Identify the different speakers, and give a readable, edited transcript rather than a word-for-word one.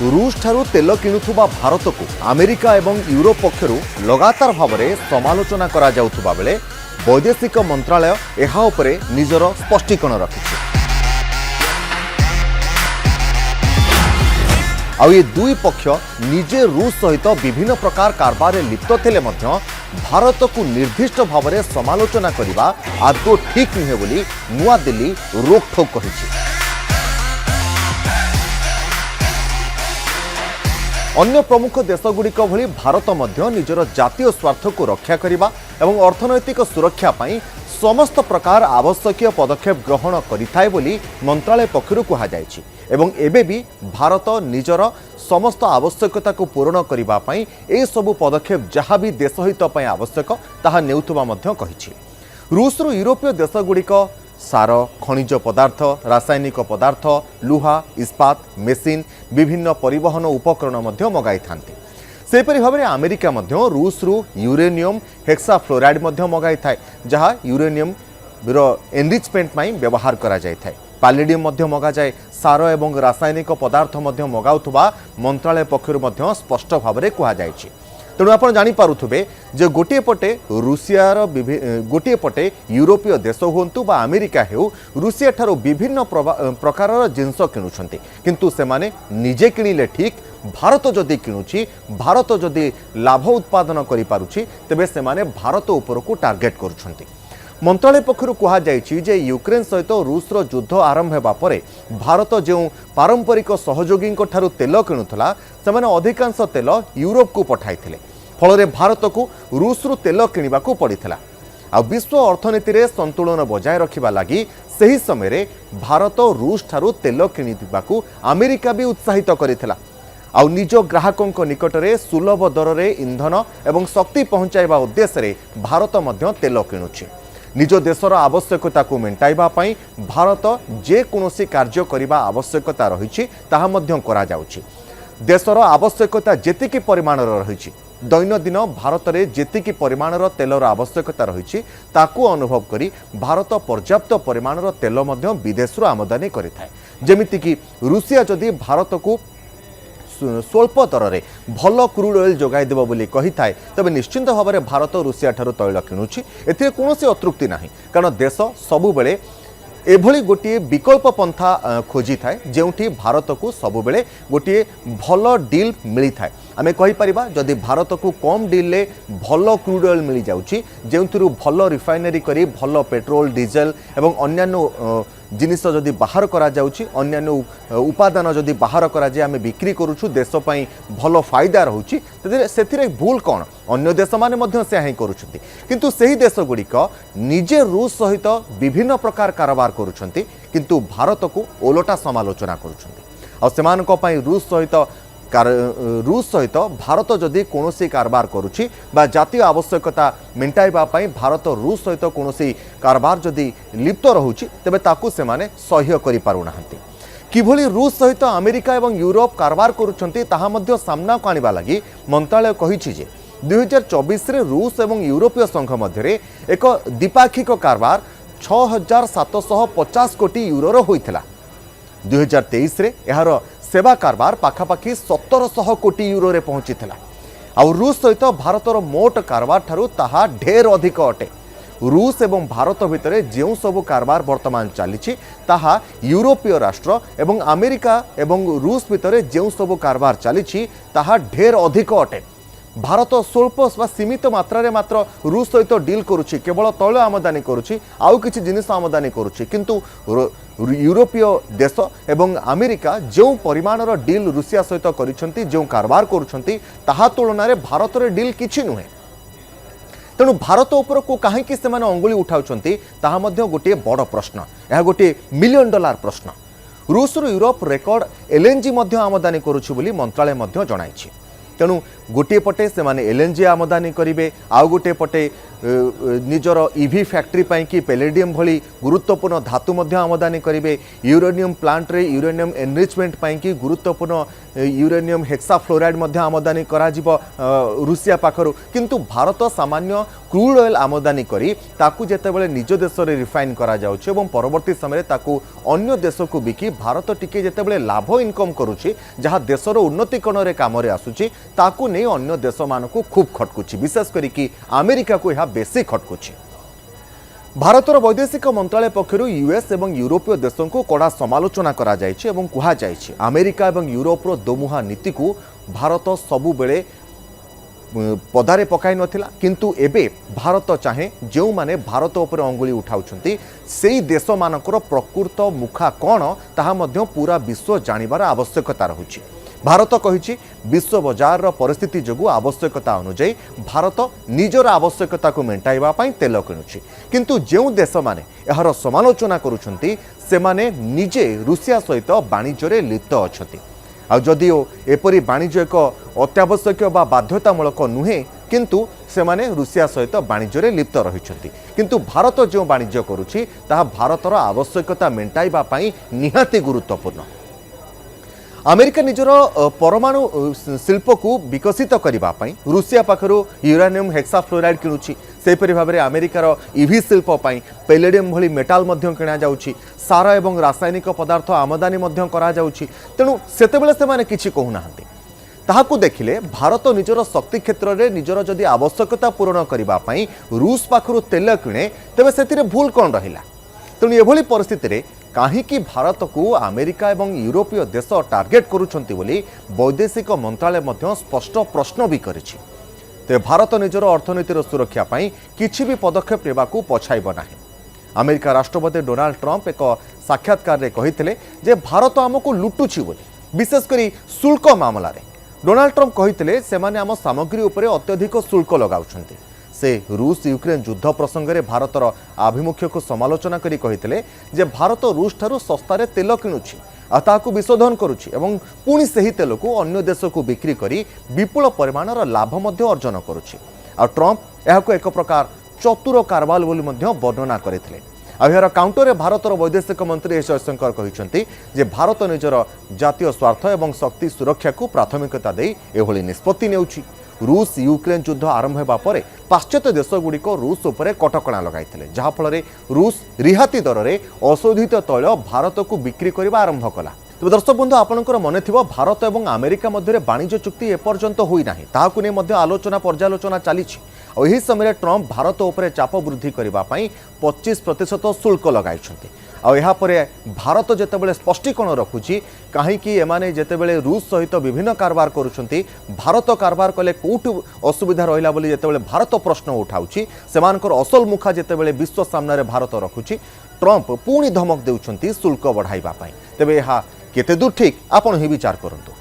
Speaker 1: रूस ठारू तेल किणुथुबा भारत को अमेरिका एवं यूरोप पक्षरु लगातार भाव में समालोचना करा जाउथुबा बेले वैदेशिक मंत्रालय एहा उपरे निजर स्पष्टीकरण रखिछि। आउ ये दुई पक्ष निजे रूस सहित विभिन्न प्रकार कारबार लिप्त थिले मध्य भारत को निर्दिष्ट भाव में समालोचना करने आदौ ठीक नुहे बोली नुआ दिल्ली रोकठोक कहिछि। अन्य प्रमुख देशगुड़िक भली भारत मध्य निजर जातीय स्वार्थ को रक्षा करने और अर्थनैतिक सुरक्षा पाई समस्त प्रकार आवश्यक पदक्षेप ग्रहण करिथाय बोली मंत्रालय पक्षरु कहा जायछि एवं एबे भी भारत निजर समस्त आवश्यकता को पूर्ण करिबा पाई ए सबु पदक्षेप जहाँ भी देशहित पाई आवश्यक ताहा नेउथुबा मध्य कहिछि। रूसरु यूरोपीय देशगुड़िक सार खनिज पदार्थ रासायनिक पदार्थ लुहा इस्पात मेसिन विभिन्न परिवहन उपकरण मध्य मगाई थांती। सेपरि भाव में अमेरिका मध्य रूसरु यूरेनियम हेक्साफ्लोराइड मध्य मगाई थाए जहाँ यूरेनियम एनरिचमेंट में व्यवहार करा जाय थाए। पैलेडियम मध्य मगा जाए सार एवं रासायनिक पदार्थ मध्य मगाउथुबा मंत्रालय पक्षरु मध्य स्पष्ट भाव में कहा जायछि। तेणु आप जानीपारे जे गोटे पटे रूसियार गोटे पटे यूरोपीय देश हूँ बा अमेरिका हो रूसिया ठारो विभिन्न प्रकार जिनस किणुछंती किंतु सेमाने निजे किणिले ठीक भारत जदि किणुछि भारत जदि लाभ उत्पादन करि पारुछि तेबे सेमाने भारत उपर को टार्गेट करुछंती। मंत्रालय पक्षरु कहा जायछि जे यूक्रेन सहित रूसर युद्ध आरंभ हेबा परे भारत जो पारंपरिक सहयोगी ठारू तेल किणुथला सेमाने अधिकांश तेल यूरोप को पठाइथिले फल भारत को रूसरु तेल किणवा को पड़ता। आ विश्व अर्थनीति रे संतुलन बजाय रखिबा लागि सही समय रे भारत रूस ठारू तेल किणवा को अमेरिका भी उत्साहित करिथिला। आ निज ग्राहकों निकट में सुलभ दर रे ईंधन एवं शक्ति पहुंचाइबा उद्देश्य रे भारत मध्य तेल किणुछि। निज देशर आवश्यकता को मेंटाइबा पई भारत जे कोनोसी कार्य करिबा आवश्यकता रहिछि ताहा मध्य करा जाउछि। देशर आवश्यकता जेतिकी परिमाणर रहिछि दैनंदिन भारत में जेतिकी परिमाणर तेलर आवश्यकता रही ताकू अनुभव करी भारत पर्याप्त परिमाणर तेल विदेश आमदानी करिथाय। जेमितिकी रूसिया जदि भारत को स्वल्प दर में भल क्रूड ऑयल जोगाई देव बोली कही थाए तबे निश्चिंत भाव में भारत रूसिया ठारू तैल किणुछि एथिरे कोनोसी अतृप्ति नाही कारण देश सबुबेले एभली गोटे विकल्प पंथा खोजी थाए जेउठी भारत को सबुबेले गोटे भल डील मिली थाए। आमे कहि परिबा जदि भारत को कम डील ले भल क्रूड ऑयल मिली जाउछि जेउथिरु भल रिफाइनरी करी भल पेट्रोल डीजेल एवं अन्यान्य जिनिस जदि बाहर करा जाउछि अन्यान्य उपादान जदि बाहर करा जे आमे बिक्री करूछु देश पई भल फायदा रहउछि तदे सेथिरे भूल कोन अन्य देश माने मध्य से ही करूछंती किंतु सही देश गुड़िक निजे रूस सहित विभिन्न प्रकार कारोबार करूछंती किंतु भारत को ओलटा समालोचना करूछंती। आ सेमानक पई रूस सहित भारत जदि कोनोसी कारबार करुछि बा जातीय आवश्यकता मेंटाइबा पई भारत रूस सहित कोनोसी कारबार जदि लिप्त रहुछि तेबे ताकू सेमाने सह्य करि पारु नाहंती। किभली रूस सहित अमेरिका एवं यूरोप कारबार करुछंती ताहा मध्य सामना को आनिबा लागि मंत्रालय कहिछि जे 2024 रे रूस एवं यूरोपीय संघ मध्य एक द्विपाक्षिक कारबार 6750 कोटी यूरो होइथिला। 2023 रे एहार सेवा कारबार पाखापाखि 1700 कोटी यूरो रे पहुंची थिला। आउ रूस सहित भारतर मोट कारबार ठारू ताहा ढेर अधिक अटे। रूस एवं भारत भितर जो सबु कारबार वर्तमान चली ताहा यूरोपीय राष्ट्र एवं अमेरिका एवं रूस भितर जो सबु कारबार चली ताहा ढेर अधिक अटे। भारत स्वल्प सीमित मात्रा रे मात्र रूस सहित डील करुछि केवल तैल आमदानी करुछि आउ किछि जिनिस आमदानी करुछि किंतु यूरोपीय देश एवं अमेरिका जो परिमाणर डील रूसिया सहित करिसंती जो कारबार करुछंती ताहा तुलना रे भारत रे डील किछि नुहे। तेणु भारत उपर को कहीं से अंगुली उठाउछंती ताहा मध्य गोटे बड़ प्रश्न यह गोटे $1 मिलियन प्रश्न। रूस रु यूरोप रेकर्ड एलएनजी मध्य आमदानी करुछि बोली मंत्रालय मध्य जणाइछि। तेणु गोटे पटे से माने एलएनजी आमदानी करेंगे आउ गोटे पटे निजर ईवी फैक्ट्री पाई कि पैलेडियम भली गुरुत्वपूर्ण धातु मध्य आमदानी करेंगे यूरेनियम प्लांट रे यूरेनियम एनरिचमेंट पाई कि गुरुत्वपूर्ण यूरेनियम हेक्साफ्लोराइड मध्य आमदानी करा जिवो रूसिया पाखरु किंतु भारत सामान्य क्रूड ऑयल आमदानी करी ताकू जेतेबेले निज देश रे रिफाइन करा जाउछि एवं परवर्ती समय ताकू अन्य देश को बिकी भारत टिके जेतेबेले लाभ इनकम करूछि जहाँ देशर उन्नतिकरण रे काम रे आसुछि ताकू नै अन्य देश मानकू खूब खटकुछि विशेष करी कि अमेरिका को यह बेसी खटकुछि। भारतर वैदेशिक मंत्रालय पक्षर यूएस एवं यूरोपीय देशों को कड़ा समालोचना करा जायछि एवं कुहा जायछि अमेरिका एवं यूरोपर दोमुहा नीति को भारत सबु बेले पदारे पकाई नथिला किंतु एबे भारत चाहे जो माने भारत उपर अंगुली उठाउछंती सेही देश मानकर प्रकृत मुखा कौन ताहा मध्य पूरा विश्व जानिबार आवश्यकता रहुछि। भारत कहिछि विश्व बजार परिस्थिति जोगु आवश्यकता अनुଯାयी भारत निजर आवश्यकता को मेंटाइबा पई तेल किणुछि किंतु जो देश माने एहार समालोचना करूछंती सेमाने निजे रूसिया सहित वाणिज्य लिप्त अछंती आ जदिओ एपरी वाणिज्य एक अत्यावश्यक बा बाध्यतामूलक नुहे किंतु सेमाने रूसिया सहित वाणिज्य लिप्त रहिछंती किंतु भारत जो वाणिज्य करूछि ताहा भारतर आवश्यकता मेंटाइबा पई निहाती गुरुत्वपूर्ण। अमेरिका निजर परमाणु शिल्प को विकसित करने रूसिया पाखर यूरेनियम हेक्साफ्लोराइड किणुछि सेपरि भाव में अमेरिकार ईवी शिल्प पैलेडियम भली मेटाल किणा जाउछि सार एवं रासायनिक पदार्थ आमदानी करा जाउछि तेणु सेतेबेले सेमाने किछि कहूनाहांती ताहाकु देखिले भारत निजर शक्ति क्षेत्र में निजर जदि आवश्यकता पूरण करने रूस पाखर तेल किणे तेबे सेतिरे भूल कौन रहिला। तेणु एभली परिस्थिति रे काहीकि भारत को अमेरिका एवं यूरोपीय देश टार्गेट करुछंती बोली वैदेशिक मंत्रालय मध्य स्पष्ट प्रश्न भी करिछि। तेबे भारत निजर अर्थनीतिर सुरक्षा पाई किछि भी पदक्षेप नेबाकू पछाइब नाही। अमेरिका राष्ट्रपति डोनाल्ड ट्रंप एक साक्षात्कार रे कहिथिले जे भारत आमको लुटुछि बोली विशेषकर शुल्क मामला रे डोनाल्ड ट्रंप कहिथिले सेमाने आम सामग्री उपरे अत्यधिक शुल्क लगाउछंती। से रूस यूक्रेन युद्ध प्रसंग में भारतर आभिमुख्य को समालोचना करी कहिथिले जे भारत रूस ठारू सस्तारे तेल किणुछि आ ताकू विशोधन करुछि एवं पुणी सही तेल को अन्य देश को बिक्री करी विपुल परिमाणर लाभ मध्य अर्जन करुछि। आ ट्रंप एहाको एक प्रकार चतुर कारबाल बोली मध्य वर्णना करथिले। यार काउंटर भारतर वैदेशिक मंत्री एस जयशंकर कहिसंती जे भारत निजर जातीय स्वार्थ एवं शक्ति सुरक्षा को प्राथमिकता दे एभली निष्पत्ति नेउछि। रूस यूक्रेन युद्ध आरंभ होगा पर पाश्चात्य देशगुड़िक रूस उपर कटकणा लगाइथिले जहाँफल रूस रिहाती दर में अशोधित तैल भारत को बिक्री करने आरंभ कला। तेज दर्शक बंधु आपंकर मन थी भारत और अमेरिका मध्य वाणिज्य चुक्ति एपर्यंत होना ताकू नहीं मध्य आलोचना पर्यालोचना चली यही समय ट्रंप भारत उपर चाप वृद्धि करने 25% शुल्क लगाई यापर भारत जितेबाला स्पष्टीकरण रखुची कहीं एमाने जितेबाला रूस सहित विभिन्न कारबार करुछंती भारत कारबार कले कौटु असुविधा रहिला बोली जितेबाला भारत प्रश्न उठाउची सेमानकर असल मुखा जितेबाला विश्व सामने भारत रखुची ट्रंप पुणी धमक देउछंती शुल्क बढ़ाइबा पई। तेबे यह केते दूर ठीक आपण ही विचार करंतु।